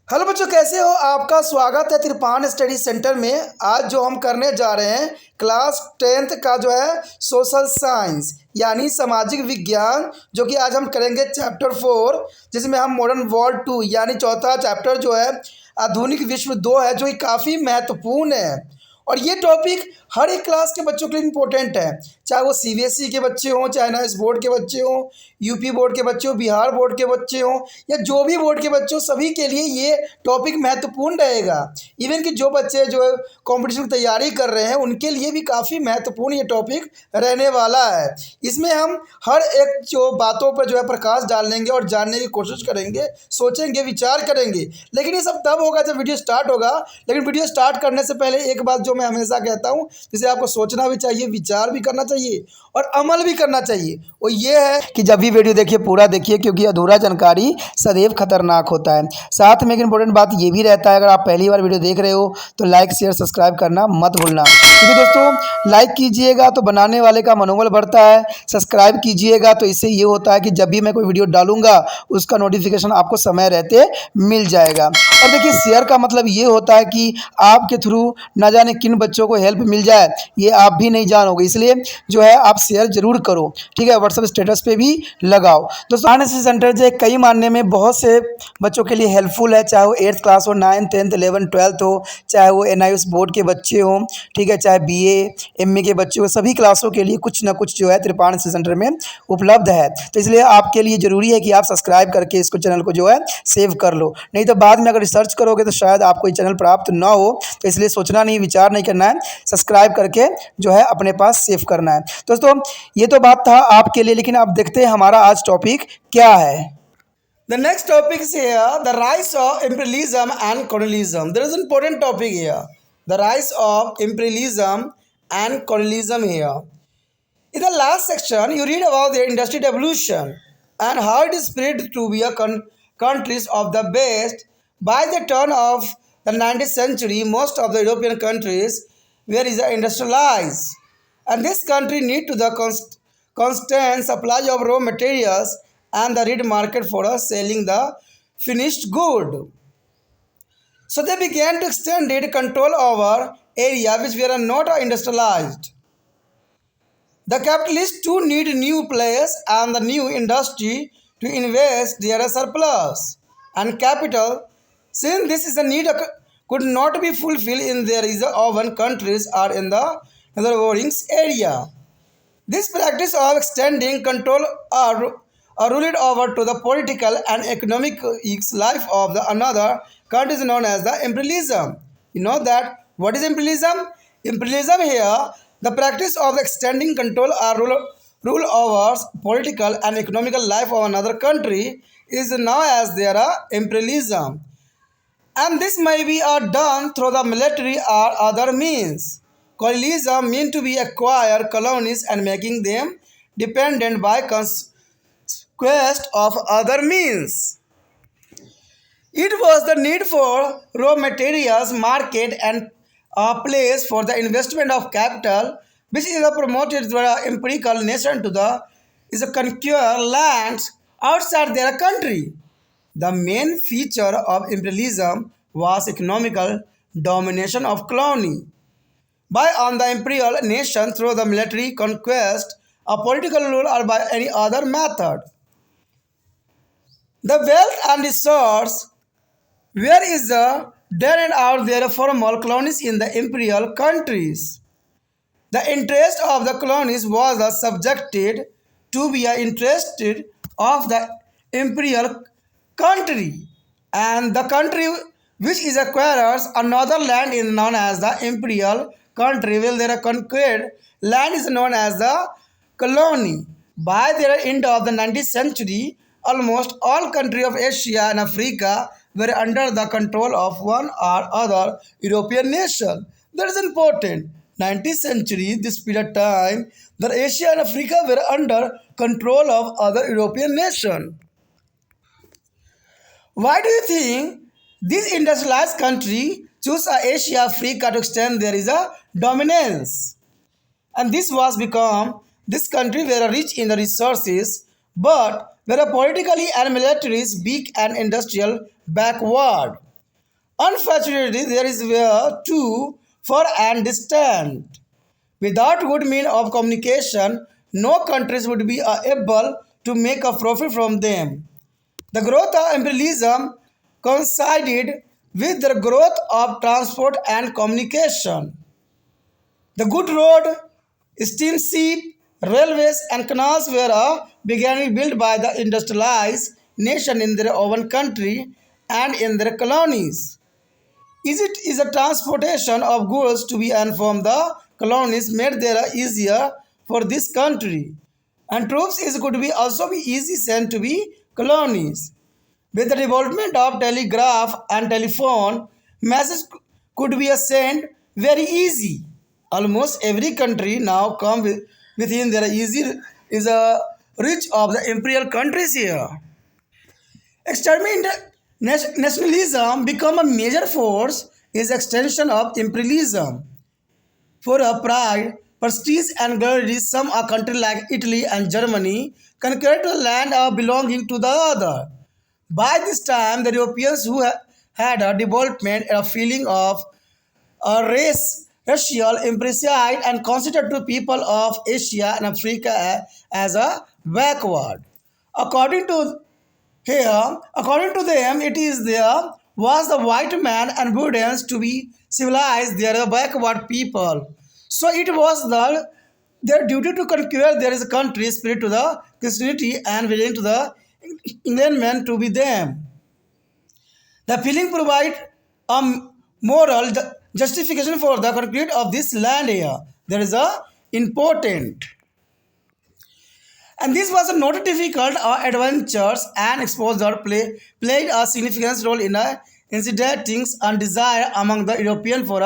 Hello बच्चों, कैसे हो? आपका स्वागत है त्रिपान स्टडी सेंटर में। आज जो हम करने जा रहे हैं क्लास 10th का जो है सोशल साइंस यानी सामाजिक विज्ञान, जो कि आज हम करेंगे चैप्टर 4, जिसमें हम मॉडर्न वर्ल्ड 2 यानी चौथा चैप्टर जो है आधुनिक विश्व 2 है, जो कि काफ़ी महत्वपूर्ण है। और ये टॉपिक हर एक क्लास के बच्चों के लिए इम्पोर्टेंट है, चाहे वो सीबीएसई के बच्चे हों, चाहे एनआईएस बोर्ड के बच्चे हों, यूपी बोर्ड के बच्चे हों, बिहार बोर्ड के बच्चे हों, या जो भी बोर्ड के बच्चे हों, सभी के लिए ये टॉपिक महत्वपूर्ण रहेगा। इवन कि जो बच्चे जो कंपटीशन की तैयारी कर रहे हैं उनके लिए भी काफ़ी महत्वपूर्ण ये टॉपिक रहने वाला है। इसमें हम हर एक जो बातों पर जो है प्रकाश डालेंगे और जानने की कोशिश करेंगे, सोचेंगे, विचार करेंगे। लेकिन ये सब तब होगा जब वीडियो स्टार्ट होगा। लेकिन वीडियो स्टार्ट करने से पहले एक बात जो मैं हमेशा कहता हूँ, जिसे आपको सोचना भी चाहिए, विचार भी करना चाहिए और अमल भी करना चाहिए, वो ये है कि जब भी वीडियो देखिए पूरा देखिए, क्योंकि अधूरा जानकारी सदैव खतरनाक होता है। साथ में एक इंपॉर्टेंट बात ये भी रहता है, अगर आप पहली बार वीडियो देख रहे हो तो लाइक शेयर सब्सक्राइब करना मत भूलना, क्योंकि दोस्तों लाइक कीजिएगा तो बनाने वाले का मनोबल बढ़ता है, सब्सक्राइब कीजिएगा तो इससे ये होता है कि जब भी मैं कोई वीडियो डालूंगा उसका नोटिफिकेशन आपको समय रहते मिल जाएगा। और देखिए शेयर का मतलब ये होता है कि आपके थ्रू ना जाने किन बच्चों को हेल्प मिल जाए, ये आप भी नहीं जानोगे, इसलिए जो है आप शेयर जरूर करो, ठीक है। व्हाट्सएप स्टेटस पे भी लगाओ। दोस्तों एनएसएस सेंटर जो कई मानने में बहुत से बच्चों के लिए हेल्पफुल है, चाहे वो 8th क्लास हो, 9th 10th 11th 12th हो, चाहे वो एनआईएस बोर्ड के बच्चे हों, ठीक है, चाहे बीए एमए के बच्चे हो, सभी क्लासों के लिए कुछ ना कुछ जो है त्रिपान एनएसएस सेंटर में उपलब्ध है। तो इसलिए आपके लिए ज़रूरी है कि आप सब्सक्राइब करके इसको चैनल को जो है सेव कर लो, नहीं तो बाद में अगर रिसर्च करोगे तो शायद आपको ये चैनल प्राप्त ना हो। तो इसलिए सोचना नहीं, विचार नहीं करना है, सब्सक्राइब करके जो है अपने पास सेव करना है। दोस्तों ये तो बात था आपके लिए, लेकिन आप देखते हैं हमारा आज टॉपिक क्या है। The next topic is here, the rise of imperialism and colonialism. There is an important topic here, the rise of imperialism and colonialism here. In the last section, you read about their industrial evolution and how it is spread to be a countries of the best. By the turn of the 19th century, most of the European countries were industrialized, and this country need to the constant supply of raw materials and the reed market for us selling the finished good. So they began to extend control over area which were not industrialized. The capitalists too need new players and the new industry to invest their surplus and capital. Since this is a need could not be fulfilled in their own countries or in the neighboring area. This practice of extending control are ruled over to the political and economic life of the another country is known as the imperialism. You know that what is imperialism? Imperialism here, the practice of extending control or rule over political and economical life of another country is known as their imperialism. And this may be done through the military or other means. Colonialism means to be acquire colonies and making them dependent by conquest of other means. It was the need for raw materials, market, and a place for the investment of capital, which is promoted by the empirical nation to the is a conquer lands outside their country. The main feature of imperialism was economical domination of colony by on the imperial nation through the military conquest, a political rule, or by any other method. The wealth and resource where is the there are their formal colonies in the imperial countries. The interest of the colonies was subjected to be interested of the imperial country, and the country which is acquires another land is known as the imperial country, while their conquered land is known as the colony. By the end of the 19th century, almost all countries of Asia and Africa were under the control of one or other European nation. That is important. 19th century, this period of time, the Asia and Africa were under control of other European nation. Why do you think this industrialized country choose Asia, Africa to extend there is a dominance? And this was become this country were rich in the resources, but were politically and militarily weak and industrial backward. Unfortunately, there is where too far and distant. Without good means of communication, no countries would be able to make a profit from them. The growth of imperialism coincided with the growth of transport and communication. The good road, steamship, railways and canals were began built by the industrialized nation in their own country and in their colonies. It is a transportation of goods to be and from the colonies made there easier for this country. And troops is could be also be easy sent to be colonies. With the development of telegraph and telephone, messages could be sent very easy. Almost every country now come within their easy is a reach of the imperial countries here. Extreme nationalism become a major force is extension of imperialism. For a pride, prestige and glory, some a country like Italy and Germany conquered the land belonging to the other. By this time, the Europeans who had a development a feeling of a racial imprecise and considered to people of Asia and Africa as a backward. According to according to them, it is there was the white man and Buddhans to be civilized, they are the backward people. So it was their duty to conquer their country, spirit to the Christianity and willing to the England men to be them. The feeling provide a moral justification for the conquest of this land here. There is a important. And this was not difficult adventures and exposure played a significant role in inciting and desire among the European for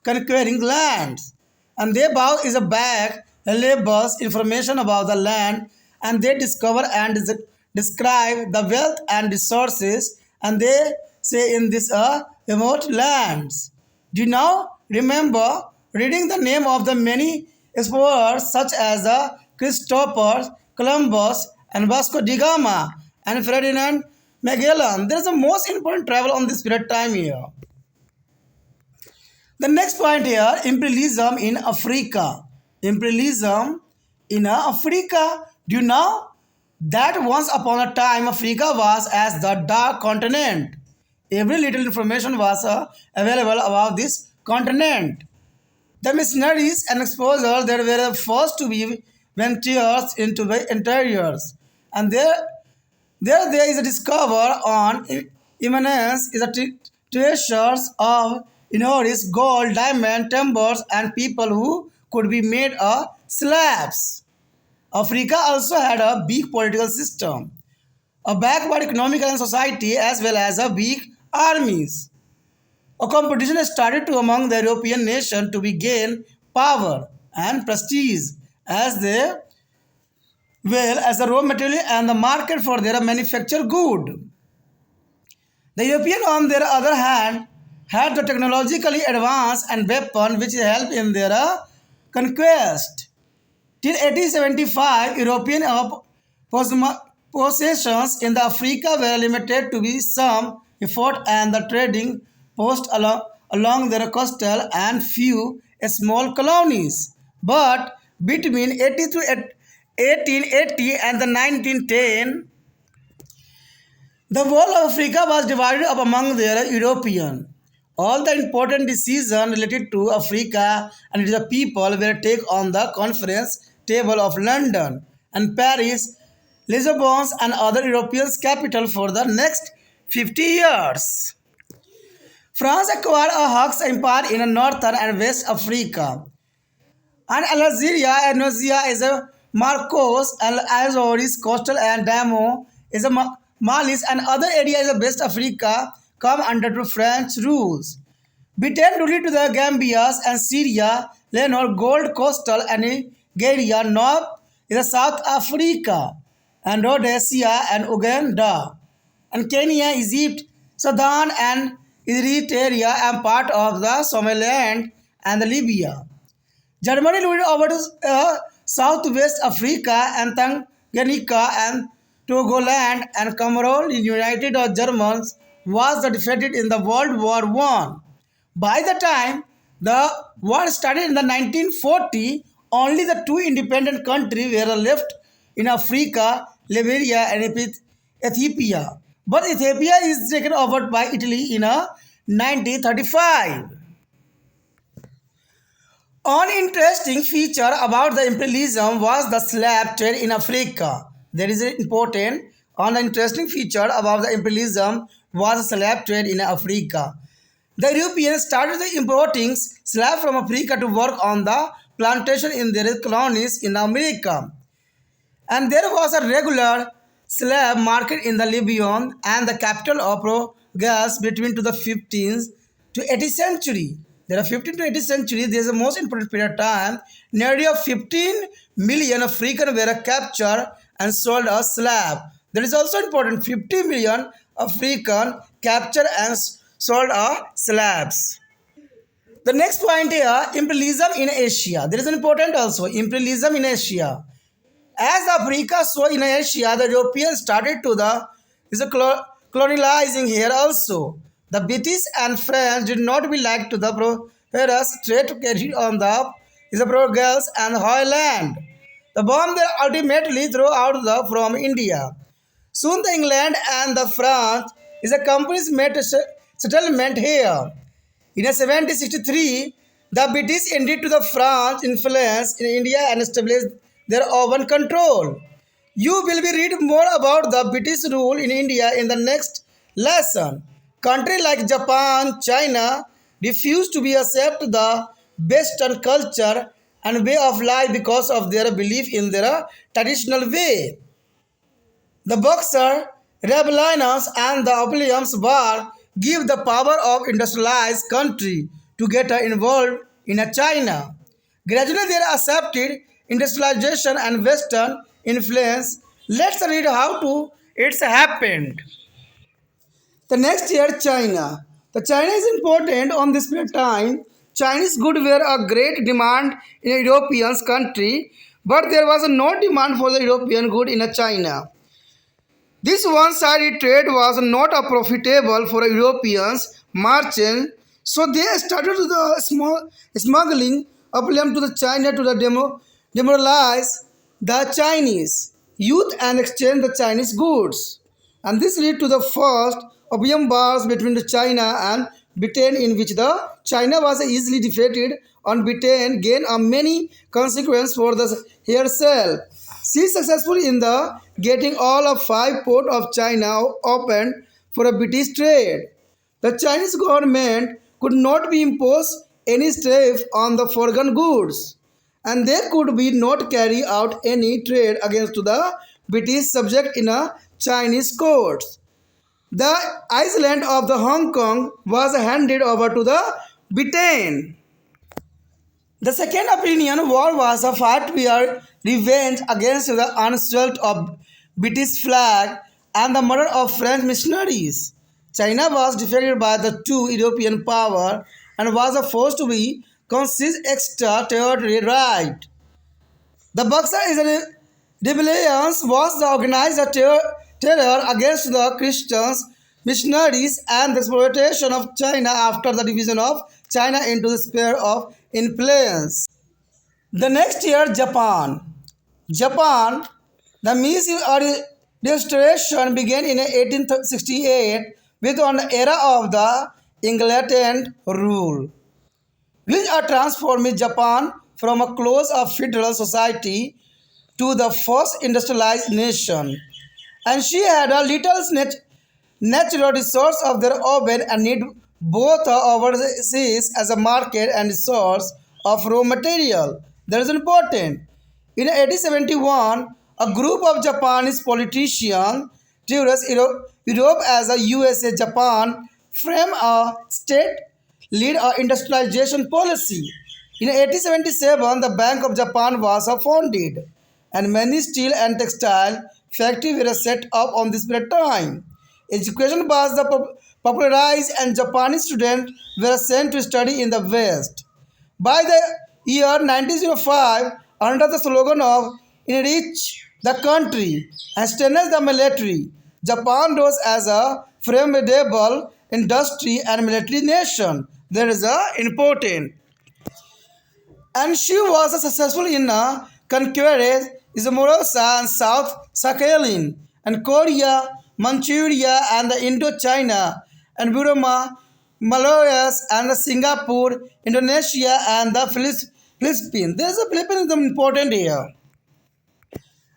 conquering lands. And they bought is a bag labels information about the land and they discover and describe the wealth and resources and they say in this remote lands. Do you now remember reading the name of the many explorers such as Christopher Columbus and Vasco da Gama and Ferdinand Magellan? There is the most important travel on this period time here. The next point here, imperialism in Africa. Imperialism in Africa. Do you know that once upon a time Africa was as the dark continent? Every little information was available about this continent. The missionaries and explorers that were the first to be ventures into the interiors. And there is a discover on imminence is a treasures of Inoris, gold, diamond, timbers, and people who could be made slabs. Africa also had a big political system, a backward economic and society as well as a big armies. A competition started to among the European nations to be gain power and prestige as they well as the raw material and the market for their manufactured good. The European on their other hand had the technologically advanced and weapon which helped in their conquest. Till 1875, European possessions in the Africa were limited to be some effort and the trading post along their coastal and few small colonies. But between 1880 and the 1910, the whole of Africa was divided up among their European. All the important decisions related to Africa and the people were taken on the conference table of London and Paris, Lisbon and other European capitals for the next 50 years. France acquired a Hawks empire in northern and west Africa. And Algeria and Tunisia is a Marcos, and Azores, coastal and Damo is a Malis and other areas of West Africa come under to French rules. Britain ruled to the Gambias and Syria, Leonor, Gold Coastal and Nigeria, North is a South Africa and Rhodesia and Uganda. And Kenya, Egypt, Sudan and Eritrea and part of the Somaliland and the Libya. Germany ruled over to Southwest Africa and Tanganyika and Togoland and Cameroon united Germans was defeated in the World War One. By the time the war started in the 1940, only the two independent countries were left in Africa, Liberia and Ethiopia. But Ethiopia is taken over by Italy in 1935. An interesting feature about the imperialism was the slave trade in Africa. There is an important an interesting feature about the imperialism was the slave trade in Africa. The Europeans started importing slaves from Africa to work on the plantation in their colonies in America. And there was a regular slave market in the Libyan and the capital of Gas between to the 15th to 18th century. There are 15th to 18th century, there is the most important period of time. Nearly 15 million Africans were captured and sold as slave. There is also important 50 million African captured and sold as slaves. The next point here, imperialism in Asia. There is an important also imperialism in Asia. As Africa saw in Asia, the Europeans started to the colonializing here also. The British and French did not be like to the Paris trade carried on the Portuguese and Holland. The bomb they ultimately threw out from India. Soon the England and the France is a companies made a settlement here. In 1763, the British ended to the France influence in India and established their own control. You will be read more about the British rule in India in the next lesson. Countries like Japan, China refused to be accept the Western culture and way of life because of their belief in their traditional way. The Boxer, rebellions and the Opium's War give the power of industrialized country to get involved in China. Gradually they accepted industrialization and Western influence. Let's read how to it's happened. The next year, China. The China is important on this period of time. Chinese goods were a great demand in a European country, but there was no demand for the European good in China. This one-sided trade was not a profitable for Europeans merchants, so they started the smuggling opium to the China to the demoralize the Chinese youth and exchange the Chinese goods. And this led to the first opium wars between the China and Britain, in which the China was easily defeated and Britain gained a many consequences for the herself. She successful in the getting all of 5 ports of China opened for a British trade. The Chinese government could not be imposed any tariff on the foreign goods, and they could be not carry out any trade against the British subject in a Chinese courts. The island of the Hong Kong was handed over to the Britain. The Second Opinion War was a fight where revenge against the insult of British flag and the murder of French missionaries. China was defeated by the two European powers and was forced to be concede extra territory right. The Boxer is a rebellion was the organized terror against the Christians, missionaries, and the exploitation of China after the division of China into the sphere of influence. The next year, Japan. Japan, the Meiji restoration began in 1868 with an era of the Enlightenment rule, which transformed Japan from a close of feudal society to the first industrialized nation. And she had a little natural resource of their own and need both overseas as a market and source of raw material. That is important. In 1871, a group of Japanese politicians tourist Europe as a USA Japan frame a state lead industrialization policy. In 1877, the Bank of Japan was founded, and many steel and textile factories were set up on this period of time. Education was popularized, and Japanese students were sent to study in the West. By the year 1905, under the slogan of "Enrich the country and strengthen the military," Japan rose as a formidable industry and military nation. There is a important. And she was successful in conquering Izmorosa and South Sakhalin and Korea, Manchuria and the Indochina and Burma, Malaysia and the Singapore, Indonesia and the Philippines. There is a Philippines is important here.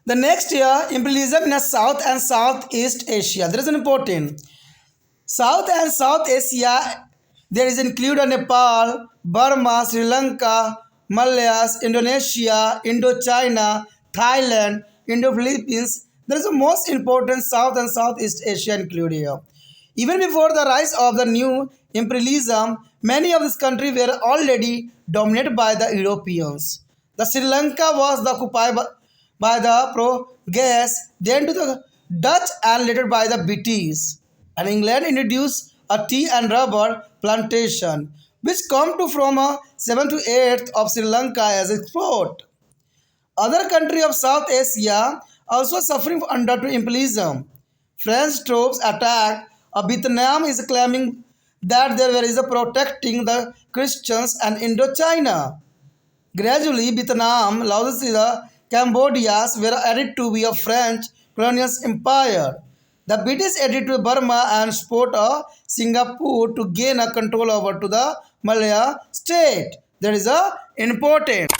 The next year, imperialism in South and Southeast Asia. There is an important. South and South Asia, there is included Nepal, Burma, Sri Lanka, Malaysia, Indonesia, Indochina, Thailand, Indo-Philippines. There is the most important South and Southeast Asia included here. Even before the rise of the new imperialism, many of these countries were already dominated by the Europeans. The Sri Lanka was occupied by the Portuguese, then to the Dutch and later by the British. And England introduced a tea and rubber plantation, which come to from a 7th to 8th of Sri Lanka as export. Other countries of South Asia also suffering under imperialism. French troops attacked. Vietnam is claiming that there is a protecting the Christians and Indochina. Gradually, Vietnam, Laos, the Cambodia were added to be a French colonial empire. The British added to Burma and export Singapore to gain a control over to the Malaya state. There is a important.